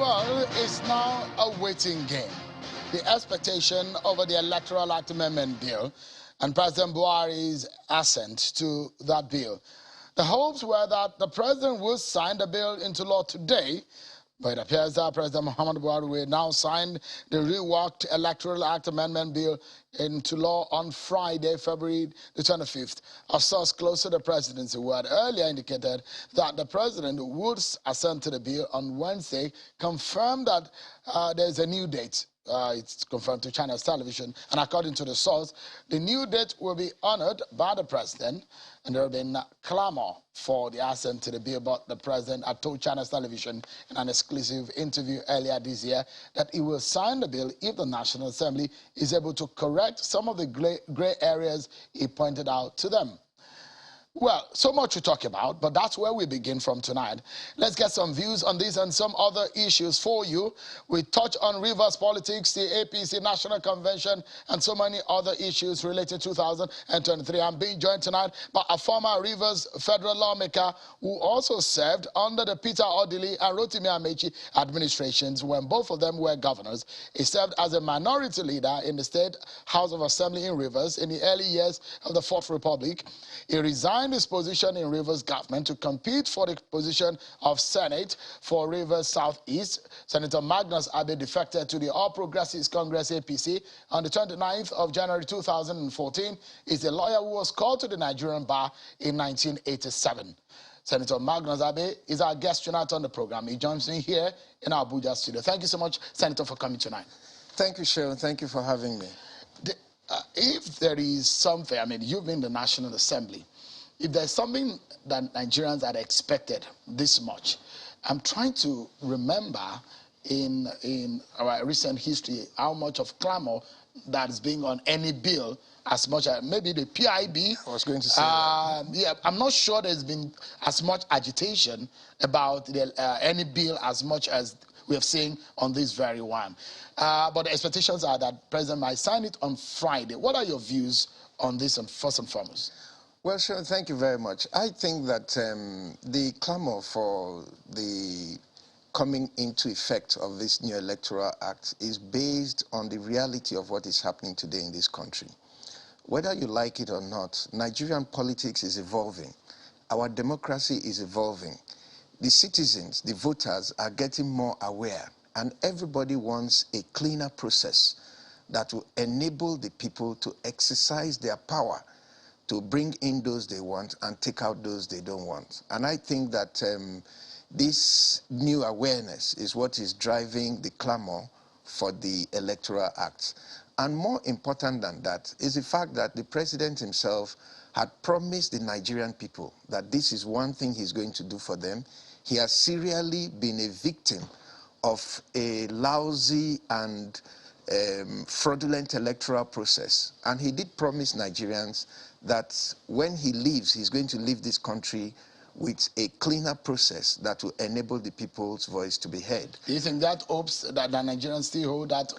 Well, it's now a waiting game. The expectation over the Electoral Act Amendment Bill and President BUHARI'S assent to that bill. The hopes were that the president would sign the bill into law today, but it appears that President Muhammadu Buhari will now sign the reworked Electoral Act Amendment Bill into law on Friday, February the 25th. A source close to the presidency who had earlier indicated that the president would assent to the bill on Wednesday confirmed that there's a new date. It's confirmed to China's television, and according to the source, the new date will be honored by the president, and there have been clamor for the assent to the bill. But the president had told China's television in an exclusive interview earlier this year that he will sign the bill if the National Assembly is able to correct some of the gray areas he pointed out to them. Well, so much to talk about, but that's where we begin from tonight. Let's get some views on this and some other issues for you. We touch on Rivers politics, the APC National Convention, and so many other issues related to 2023. I'm being joined tonight by a former Rivers federal lawmaker who also served under the Peter Odili and Rotimi Amechi administrations when both of them were governors. He served as a minority leader in the State House of Assembly in Rivers in the early years of the Fourth Republic. He resigned his position in Rivers government to compete for the position of Senate for Rivers Southeast. Senator Magnus defected to the All Progressives Congress APC on the 29th of January 2014. He's a lawyer who was called to the Nigerian bar in 1987. Senator Magnus is our guest tonight on the program. He joins me here in our Abuja studio. Thank you so much, Senator, for coming tonight. Thank you, Sharon. Thank you for having me. If there is something, I mean, you've been in the National Assembly. If there's something that Nigerians had expected this much, I'm trying to remember in our recent history how much of clamor that is being on any bill, as much as maybe the PIB. I was going to say that. Yeah, I'm not sure there's been as much agitation about any bill as much as we have seen on this very one. But the expectations are that President might sign it on Friday. What are your views on this, and first and foremost? Well, sure, thank you very much. I think that the clamor for the coming into effect of this new Electoral Act is based on the reality of what is happening today in this country. Whether you like it or not, Nigerian politics is evolving. Our democracy is evolving. The citizens, the voters, are getting more aware, and everybody wants a cleaner process that will enable the people to exercise their power to bring in those they want and take out those they don't want. And I think that this new awareness is what is driving the clamor for the Electoral Act. And more important than that is the fact that the president himself had promised the Nigerian people that this is one thing he's going to do for them. He has serially been a victim of a lousy and fraudulent electoral process. And he did promise Nigerians that when he leaves, he's going to leave this country with a cleaner process that will enable the people's voice to be heard. Do you think that hopes that the Nigerians still hold that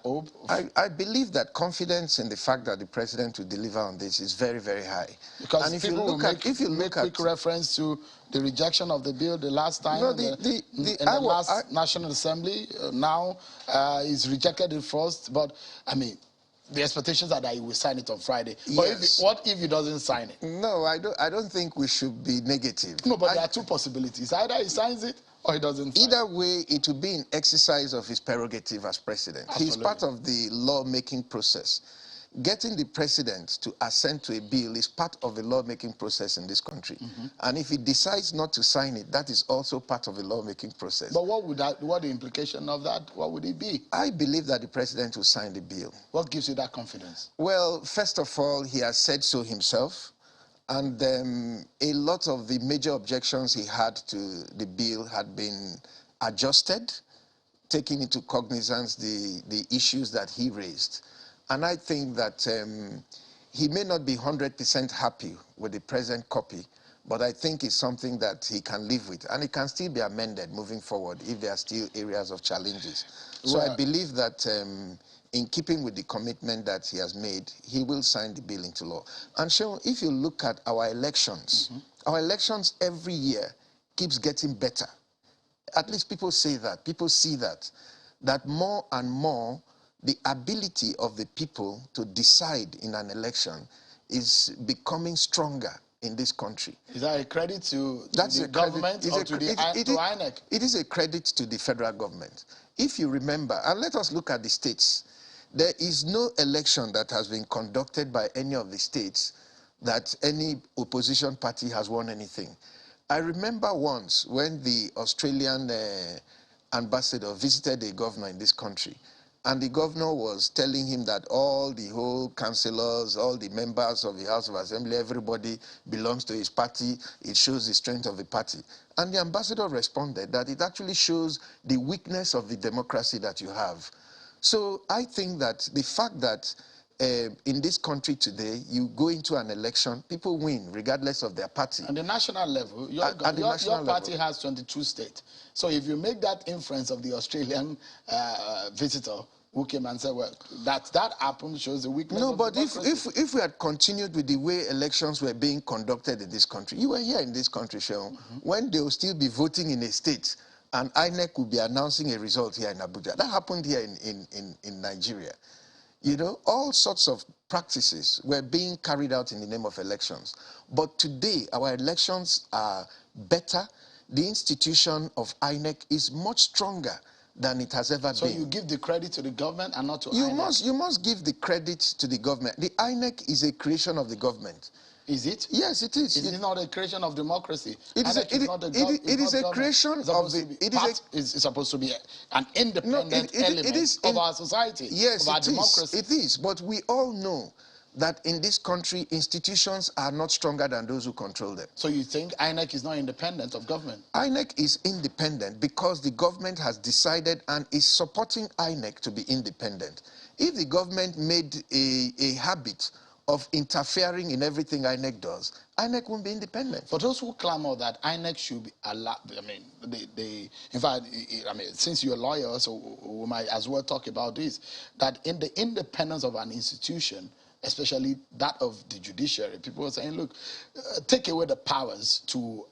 hope? I believe that confidence in the fact that the president will deliver on this is very, very high. Because and if you look at quick reference to the rejection of the bill the last time in the last National Assembly, now is rejected it first. But I mean, the expectations are that he will sign it on Friday. Yes. But what if he doesn't sign it? No, I don't think we should be negative. No, but there are two possibilities. Either he signs it or he doesn't sign it. Either way, it will be an exercise of his prerogative as president. Absolutely. He's part of the lawmaking process. Getting the president to assent to a bill is part of the lawmaking process in this country. And if he decides not to sign it, that is also part of the lawmaking process. But what the implication of that, what would it be? I believe that the president will sign the bill. What gives you that confidence? Well, first of all, he has said so himself. And a lot of the major objections he had to the bill had been adjusted, taking into cognizance the issues that he raised. And I think that he may not be 100% happy with the present copy, but I think it's something that he can live with. And it can still be amended moving forward if there are still areas of challenges. So I believe that in keeping with the commitment that he has made, he will sign the bill into law. And Sharon, if you look at our elections every year keeps getting better. at least people say that, people see that more and more the ability of the people to decide in an election is becoming stronger in this country. Is that a credit to the government or to INEC? It is a credit to the federal government. If you remember, and let us look at the states, there is no election that has been conducted by any of the states that any opposition party has won anything. I remember once when the Australian ambassador visited a governor in this country, and the governor was telling him that all the whole councillors, all the members of the House of Assembly, everybody belongs to his party. It shows the strength of the party. And the ambassador responded that it actually shows the weakness of the democracy that you have. So I think that the fact that in this country today, you go into an election, people win regardless of their party. On the national level, your party has 22 states. So if you make that inference of the Australian visitor who came and said, well, that happened shows the weakness of democracy. No, but if we had continued with the way elections were being conducted in this country, you were here in this country, Sheon, when they will still be voting in a state and INEC will be announcing a result here in Abuja. That happened here in Nigeria. You know, all sorts of practices were being carried out in the name of elections. But today, our elections are better. The institution of INEC is much stronger than it has ever been. So you give the credit to the government and not to INEC? You must give the credit to the government. The INEC is a creation of the government. Is it? Yes, it is. It is not a creation of democracy. It is a creation of the... It's supposed to be an independent element of our society, yes, of our democracy. It is, but we all know that in this country, institutions are not stronger than those who control them. So you think INEC is not independent of government? INEC is independent because the government has decided and is supporting INEC to be independent. If the government made a habit of interfering in everything INEC does, INEC won't be independent. For those who clamor that INEC should be allowed, in fact, since you're a lawyer, so we might as well talk about this, that in the independence of an institution, especially that of the judiciary, people are saying, look, take away the powers to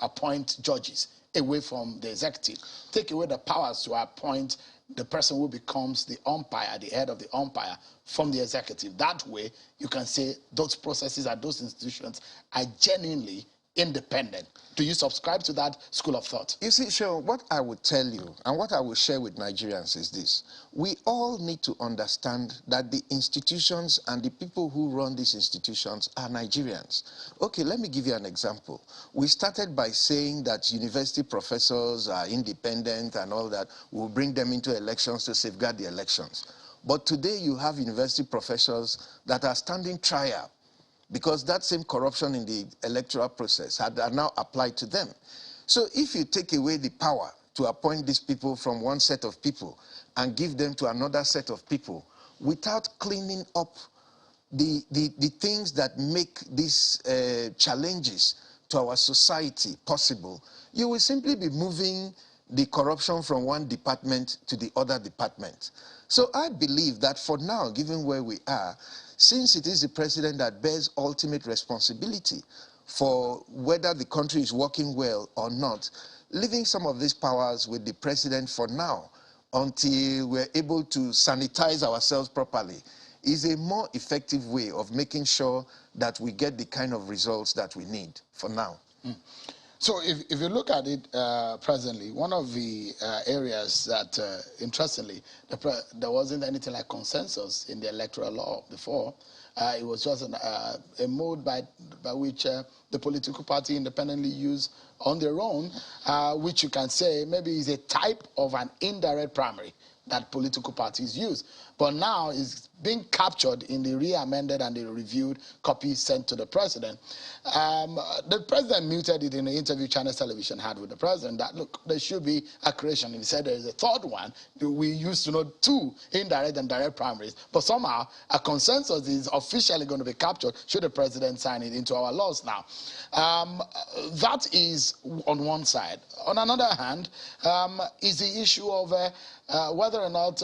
appoint judges away from the executive. Take away the powers to appoint the person who becomes the umpire, the head of the umpire, from the executive. That way, you can say those processes at those institutions are genuinely independent. Do you subscribe to that school of thought? You see, Sean, what I would tell you and what I will share with Nigerians is this. We all need to understand that the institutions and the people who run these institutions are Nigerians. Okay, let me give you an example. We started by saying that university professors are independent and all that. We'll bring them into elections to safeguard the elections. But today you have university professors that are standing trial because that same corruption in the electoral process are now applied to them. So if you take away the power to appoint these people from one set of people and give them to another set of people without cleaning up the things that make these challenges to our society possible, you will simply be moving the corruption from one department to the other department. So I believe that for now, given where we are, since it is the president that bears ultimate responsibility for whether the country is working well or not, leaving some of these powers with the president for now until we're able to sanitize ourselves properly is a more effective way of making sure that we get the kind of results that we need for now. So if you look at it presently, one of the areas that, interestingly, there wasn't anything like consensus in the electoral law before. It was just a mode by which the political party independently used on their own, which you can say maybe is a type of an indirect primary that political parties use. But now it's being captured in the re-amended and the reviewed copy sent to the president. The president muted it in the interview Channel Television had with the president that, look, there should be a creation. He said there's a third one. We used to know 2 indirect and direct primaries. But somehow a consensus is officially going to be captured should the president sign it into our laws now. That is on one side. On another hand, is the issue of whether or not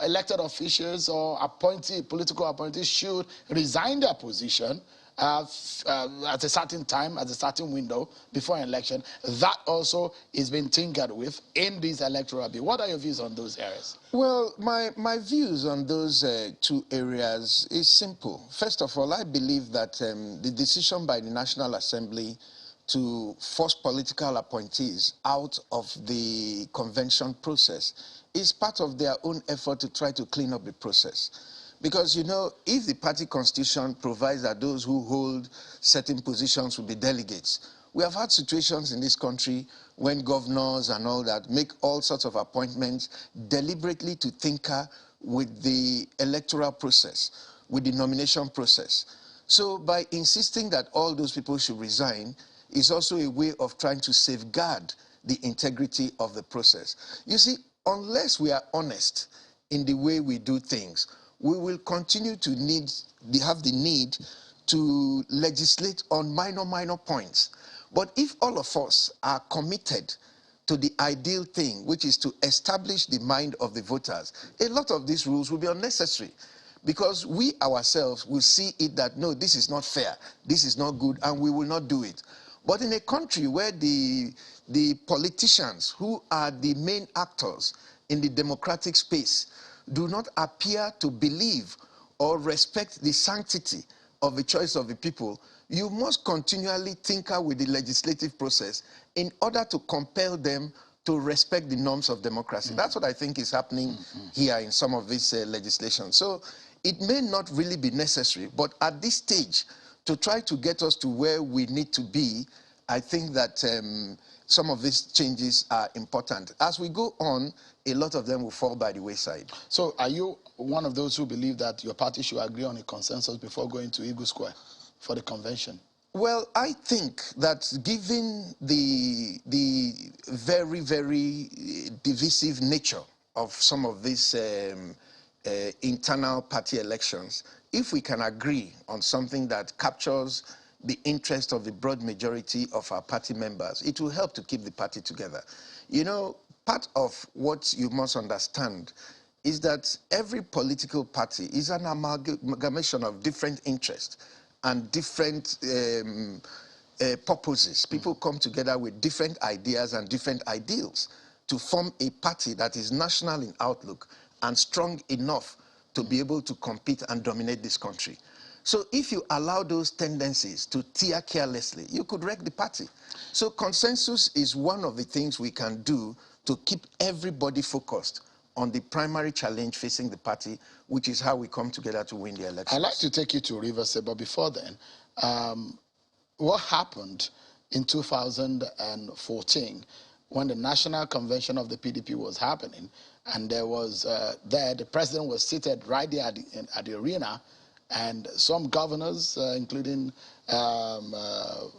elected officials or political appointees should resign their position at a certain time, at a certain window before an election. That also is being tinkered with in this electoral bill. What are your views on those areas? Well, my views on those two areas is simple. First of all, I believe that the decision by the National Assembly to force political appointees out of the convention process is part of their own effort to try to clean up the process. Because, you know, if the party constitution provides that those who hold certain positions will be delegates, we have had situations in this country when governors and all that make all sorts of appointments deliberately to tinker with the electoral process, with the nomination process. So by insisting that all those people should resign is also a way of trying to safeguard the integrity of the process. You see, unless we are honest in the way we do things, we will continue to have the need to legislate on minor points. But if all of us are committed to the ideal thing, which is to establish the mind of the voters, a lot of these rules will be unnecessary, because we ourselves will see it that, no, this is not fair, this is not good, and we will not do it. But in a country where the politicians, who are the main actors in the democratic space, do not appear to believe or respect the sanctity of the choice of the people, you must continually tinker with the legislative process in order to compel them to respect the norms of democracy. That's what I think is happening here in some of this legislation. So it may not really be necessary, but at this stage, to try to get us to where we need to be, I think that some of these changes are important. As we go on, a lot of them will fall by the wayside. So are you one of those who believe that your party should agree on a consensus before going to Eagle Square for the convention? Well, I think that given the very, very divisive nature of some of these internal party elections, if we can agree on something that captures the interest of the broad majority of our party members, it will help to keep the party together. You know, part of what you must understand is that every political party is an amalgamation of different interests and different purposes. People come together with different ideas and different ideals to form a party that is national in outlook and strong enough to be able to compete and dominate this country. So if you allow those tendencies to tear carelessly, you could wreck the party. So consensus is one of the things we can do to keep everybody focused on the primary challenge facing the party, which is how we come together to win the election. I'd like to take you to Rivers, but before then, what happened in 2014 when the National Convention of the PDP was happening, and there was the president was seated right there at the arena, and some governors, including the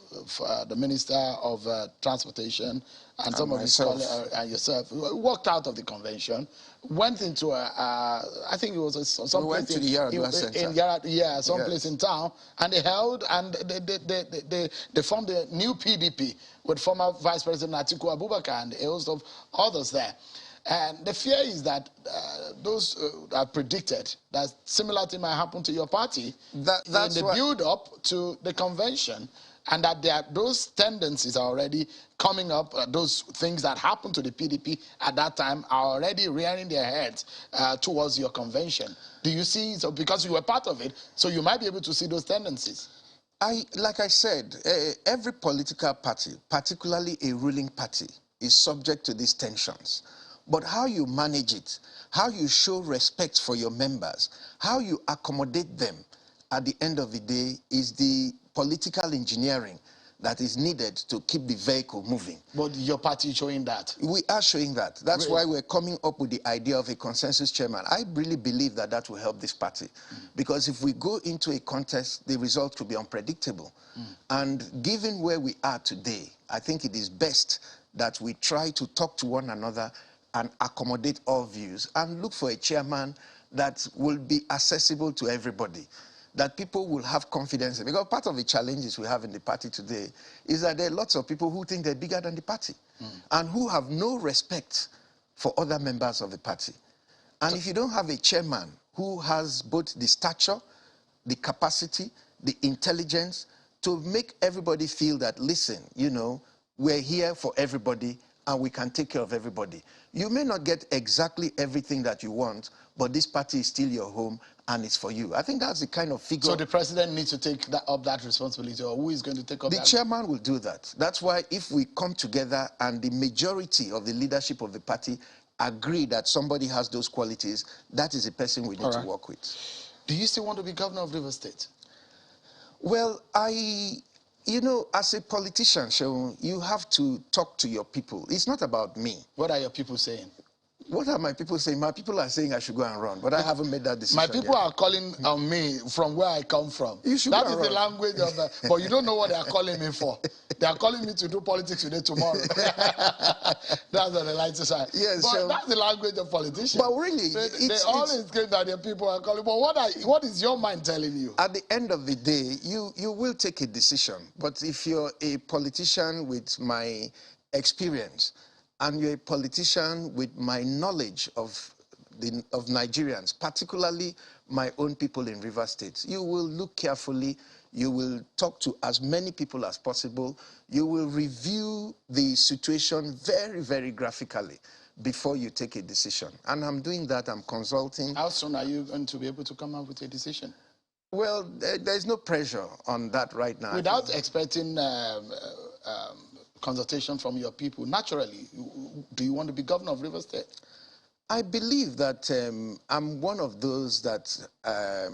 Minister of Transportation and some of his colleagues and yourself, walked out of the convention, went into I think it was some place to the Yaradua Center. Someplace in town, and they held, and they formed a new PDP with former Vice President Atiku Abubakar and a host of others there. And the fear is that those are predicted that similar thing might happen to your party in the build-up to the convention, and that those tendencies are already coming up. Those things that happened to the PDP at that time are already rearing their heads towards your convention. Do you see, so because you were part of it, so you might be able to see those tendencies? Like I said, every political party, particularly a ruling party, is subject to these tensions. But how you manage it, how you show respect for your members, how you accommodate them at the end of the day is the political engineering that is needed to keep the vehicle moving. But your party is showing that? We are showing that. That's why we're coming up with the idea of a consensus chairman. I really believe that that will help this party. Because if we go into a contest, the result could be unpredictable. And given where we are today, I think it is best that we try to talk to one another and accommodate all views and look for a chairman that will be accessible to everybody, that people will have confidence in. Because part of the challenges we have in the party today is that there are lots of people who think they're bigger than the party and who have no respect for other members of the party. And if you don't have a chairman who has both the stature, the capacity, the intelligence to make everybody feel that, listen, you know, we're here for everybody and we can take care of everybody. You may not get exactly everything that you want, but this party is still your home and it's for you. I think that's the kind of figure. So the president needs to take up that responsibility, or who is going to take up that? The chairman will do that. That's why if we come together and the majority of the leadership of the party agree that somebody has those qualities, that is the person we need to work with. Do you still want to be governor of Rivers State? Well, you know, as a politician, Seun, you have to talk to your people. It's not about me. What are your people saying? What are my people saying? My people are saying I should go and run, but I haven't made that decision. My people are calling on me from where I come from. You should that go is and the run. language of the, but you don't know what they are calling me for. They are calling me to do politics today, tomorrow. That's on the lighter side. Yes, but that's the language of politicians. But really, they always claim that their people are calling. But what is your mind telling you? At the end of the day, you will take a decision. But if you're a politician with my experience, and you're a politician with my knowledge of Nigerians, particularly my own people in Rivers State, you will look carefully, you will talk to as many people as possible, you will review the situation very, very graphically before you take a decision. And I'm doing that, I'm consulting. How soon are you going to be able to come up with a decision? Well, there's no pressure on that right now. Without expecting consultation from your people, naturally, do you want to be governor of Rivers State? I believe that I'm one of those that I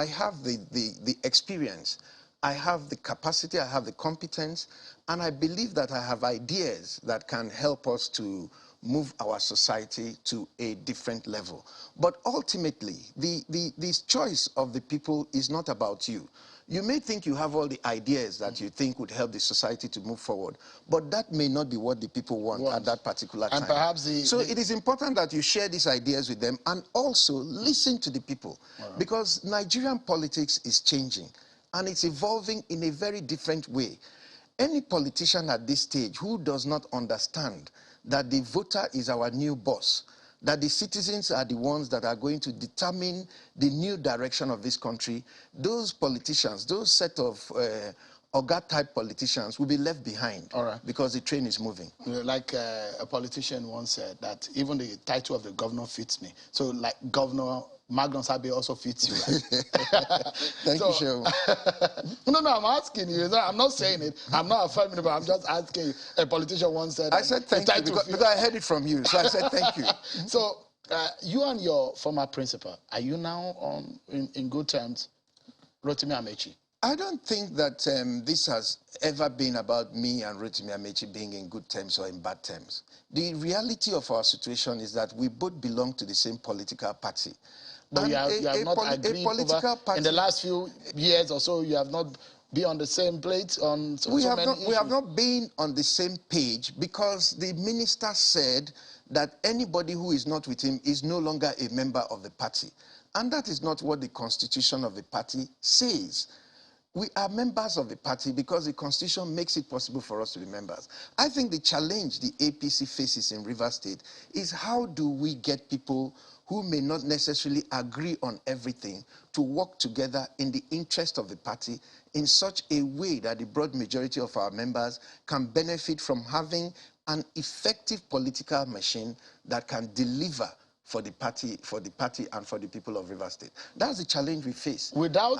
have the experience, I have the capacity, I have the competence, and I believe that I have ideas that can help us to move our society to a different level. But ultimately, this choice of the people is not about you. You may think you have all the ideas that you think would help the society to move forward, but that may not be what the people want at that particular time. And perhaps so it is important that you share these ideas with them and also listen to the people, because Nigerian politics is changing and it's evolving in a very different way. Any politician at this stage who does not understand that the voter is our new boss, that the citizens are the ones that are going to determine the new direction of this country, those politicians, those set of Oga-type politicians will be left behind because the train is moving. Like a politician once said that even the title of the governor fits me. So like Governor Magnus also fits you. Right? Thank you, Seun. No, I'm asking you. I'm not saying it. I'm not affirming it, but I'm just asking you. A politician once said... I said thank you because I heard it from you, so I said thank you. So you and your former principal, are you now in good terms, Rotimi Amaechi? I don't think that this has ever been about me and Rotimi Amaechi being in good terms or in bad terms. The reality of our situation is that we both belong to the same political party. But you have not agreed over, in the last few years or so, you have not been on the same plate on we have not been on the same page because the minister said that anybody who is not with him is no longer a member of the party. And that is not what the constitution of the party says. We are members of the party because the constitution makes it possible for us to be members. I think the challenge the APC faces in Rivers State is how do we get people who may not necessarily agree on everything to work together in the interest of the party in such a way that the broad majority of our members can benefit from having an effective political machine that can deliver for the party and for the people of Rivers State. That's the challenge we face. Without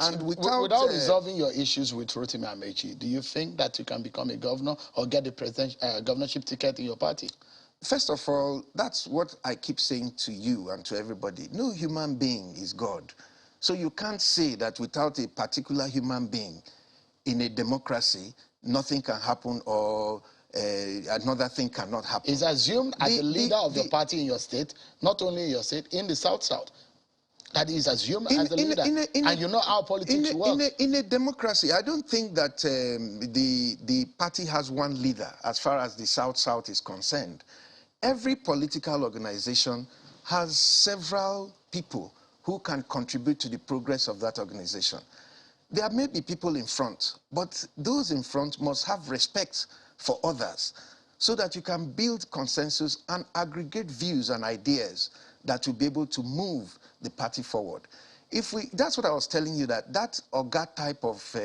resolving your issues with Rotimi Amaechi, do you think that you can become a governor or get the governorship ticket in your party? First of all, that's what I keep saying to you and to everybody. No human being is God. So you can't say that without a particular human being in a democracy, nothing can happen or another thing cannot happen. It's assumed as the leader of your party in your state, not only in your state, in the South. That is assumed as the leader. And you know how politics works. In a democracy, I don't think that the party has one leader as far as the South is concerned. Every political organization has several people who can contribute to the progress of that organization. There may be people in front, but those in front must have respect for others so that you can build consensus and aggregate views and ideas that will be able to move the party forward. that's what I was telling you, that Oga type of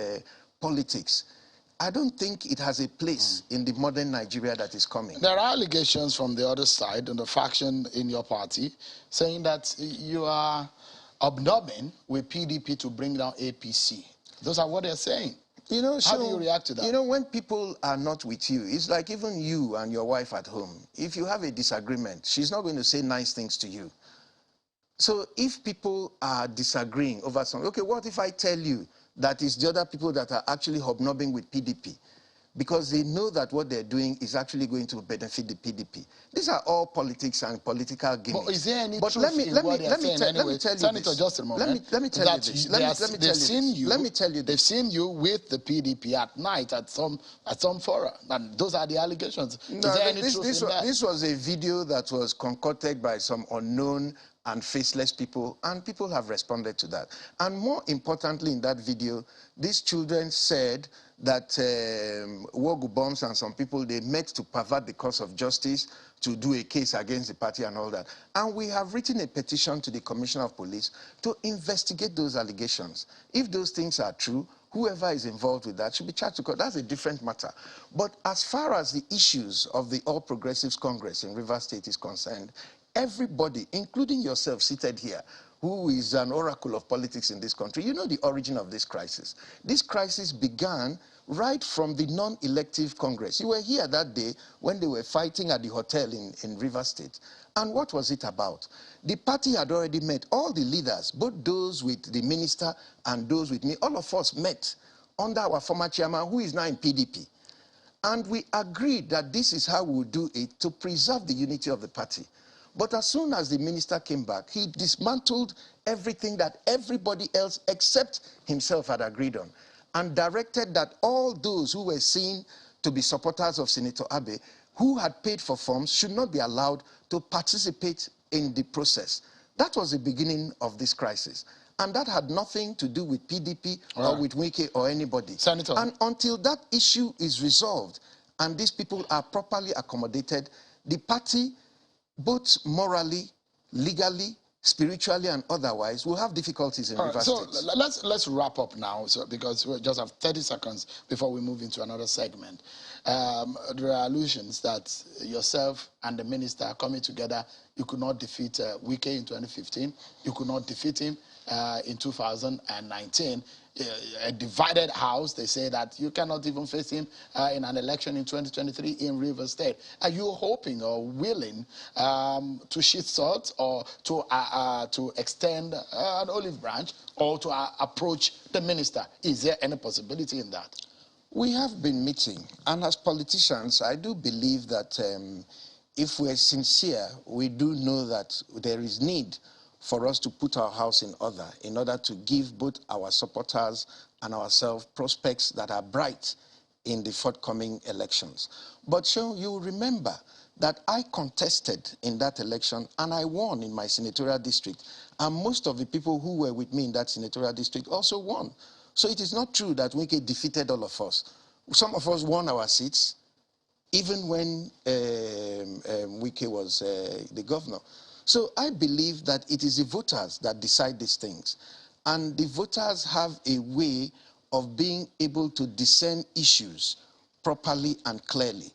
politics, I don't think it has a place in the modern Nigeria that is coming. There are allegations from the other side and the faction in your party saying that you are hobnobbing with PDP to bring down APC. Those are what they're saying. You know, how do you react to that? You know, when people are not with you, it's like even you and your wife at home. If you have a disagreement, she's not going to say nice things to you. So if people are disagreeing over something, okay, what if I tell you that it's the other people that are actually hobnobbing with PDP? Because they know that what they're doing is actually going to benefit the PDP. These are all politics and political gimmicks. But is there any truth in what they're saying anyway? Let me tell you Senator, just a moment. Let me tell you this. Let me tell you this. They've seen you with the PDP at night at some fora, and those are the allegations. Is there any truth in that? This was a video that was concocted by some unknown and faceless people, and people have responded to that. And more importantly, in that video, these children said that Wogu Bombs and some people, they met to pervert the course of justice, to do a case against the party and all that. And we have written a petition to the Commissioner of Police to investigate those allegations. If those things are true, whoever is involved with that should be charged to court. That's a different matter. But as far as the issues of the All Progressives Congress in Rivers State is concerned, everybody, including yourself seated here, who is an oracle of politics in this country, you know the origin of this crisis. This crisis began right from the non-elective Congress. You were here that day when they were fighting at the hotel in Rivers State. And what was it about? The party had already met. All the leaders, both those with the minister and those with me, all of us met under our former chairman, who is now in PDP. And we agreed that this is how we would do it to preserve the unity of the party. But as soon as the minister came back, he dismantled everything that everybody else except himself had agreed on, and directed that all those who were seen to be supporters of Senator Abe, who had paid for forms, should not be allowed to participate in the process. That was the beginning of this crisis. And that had nothing to do with PDP or with Wike or anybody. Senator. And until that issue is resolved and these people are properly accommodated, the party, both morally, legally, spiritually, and otherwise, will have difficulties in Rivers State. So let's wrap up now, because we just have 30 seconds before we move into another segment. There are allusions that yourself and the minister are coming together. You could not defeat Wike in 2015. You could not defeat him in 2019. A divided house, they say that you cannot even face him in an election in 2023 in Rivers State. Are you hoping or willing to shift swords, or to extend an olive branch, or to approach the minister? Is there any possibility in that? We have been meeting, and as politicians, I do believe that if we're sincere, we do know that there is need for us to put our house in order to give both our supporters and ourselves prospects that are bright in the forthcoming elections. But you remember that I contested in that election and I won in my senatorial district, and most of the people who were with me in that senatorial district also won. So it is not true that Wike defeated all of us. Some of us won our seats, even when Wike was the governor. So I believe that it is the voters that decide these things. And the voters have a way of being able to discern issues properly and clearly.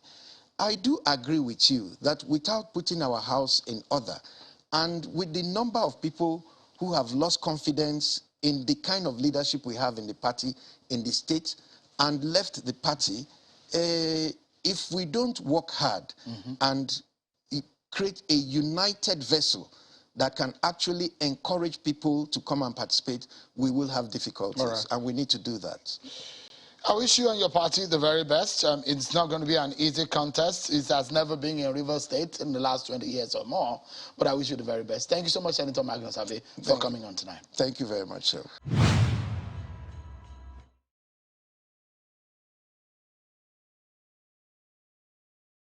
I do agree with you that without putting our house in order, and with the number of people who have lost confidence in the kind of leadership we have in the party, in the state, and left the party, if we don't work hard and create a united vessel that can actually encourage people to come and participate, we will have difficulties, and we need to do that. I wish you and your party the very best. It's not going to be an easy contest. It has never been in Rivers State in the last 20 years or more, but I wish you the very best. Thank you so much, Senator Magnus for coming on tonight. Thank you very much, sir.